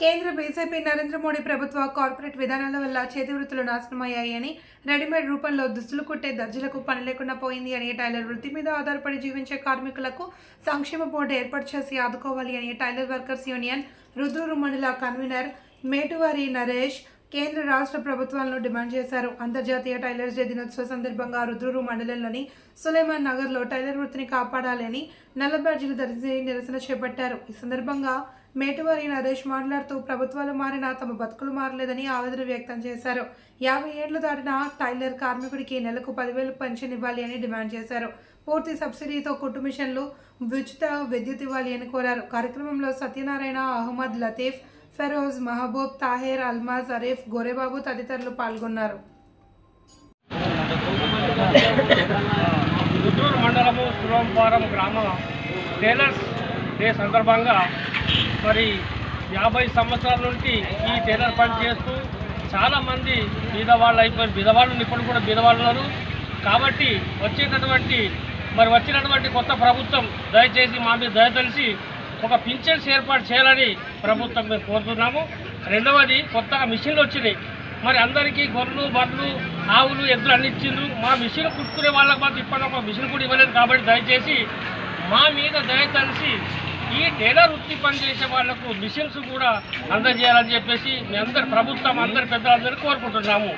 కేంద్ర బీజేపీ నరేంద్ర మోడీ ప్రభుత్వ కార్పొరేట్ విధానాల వల్ల చేతి వృత్తులు నాశనమయ్యాయని, రెడీమేడ్ రూపంలో దుస్తులు కుట్టే దర్జీలకు పని లేకుండా పోయింది అని, టైలర్ వృత్తి మీద ఆధారపడి జీవించే కార్మికులకు సంక్షేమ బోర్డు ఏర్పాటు చేసి ఆదుకోవాలి అని టైలర్ వర్కర్స్ యూనియన్ రుద్రూరు మండల కన్వీనర్ మేటువారి నరేష్ కేంద్ర రాష్ట్ర ప్రభుత్వాలను డిమాండ్ చేశారు. అంతర్జాతీయ టైలర్స్ డే దినోత్సవ సందర్భంగా రుద్రూరు మండలంలోని సులేమాన్ నగర్లో టైలర్ వృత్తిని కాపాడాలని నల్ల బ్యాడ్జీలు ధరించి నిరసన చేపట్టారు. ఈ సందర్భంగా మేటువారి నరేష్ మాట్లాడుతూ ప్రభుత్వాలు మారినా తమ బతుకులు మారలేదని ఆవేదన వ్యక్తం చేశారు. 50 ఏళ్లు దాటిన టైలర్ కార్మికుడికి నెలకు 10,000 పెన్షన్ ఇవ్వాలి అని డిమాండ్ చేశారు. పూర్తి సబ్సిడీతో కుట్టు మిషన్లు, ఉచిత విద్యుత్ ఇవ్వాలి అని కోరారు. కార్యక్రమంలో సత్యనారాయణ, అహ్మద్, లతీఫ్, ఫెరోజ్, మహబూబ్, తాహేర్, అల్మాజ్, అరీఫ్, గోరేబాబు తదితరులు పాల్గొన్నారు. రుద్రూరు మండలము సురంపారం గ్రామ టైలర్స్ డే సందర్భంగా మరి 50 సంవత్సరాల నుండి ఈ టైలర్ పని చేస్తూ చాలామంది బీదవాళ్ళు అయిపోయారు. బీదవాళ్ళు ఇప్పుడు కూడా బీదవాళ్ళు ఉన్నారు. కాబట్టి వచ్చినటువంటి కొత్త ప్రభుత్వం దయచేసి మా మీద దయ తెలిసి ఒక పింఛన్స్ ఏర్పాటు చేయాలని ప్రభుత్వం మేము కోరుతున్నాము. రెండవది, కొత్తగా మిషన్లు వచ్చినాయి. మరి అందరికీ గొర్రెలు, బర్రెలు, ఆవులు, ఎద్దులు అన్ని ఇచ్చిండ్రు. మా మిషన్ కుట్టుకునే వాళ్ళకి మాత్రం ఇప్పటి ఒక మిషన్ కూడా ఇవ్వలేదు. కాబట్టి దయచేసి మా మీద దయ తెలిసి ఈ టైలర్ వృత్తి పనిచేసే వాళ్లకు మిషన్స్ కూడా అందజేయాలని చెప్పేసి మీ అందరి ప్రభుత్వం అందరి పెద్దలందరినీ కోరుకుంటున్నాము.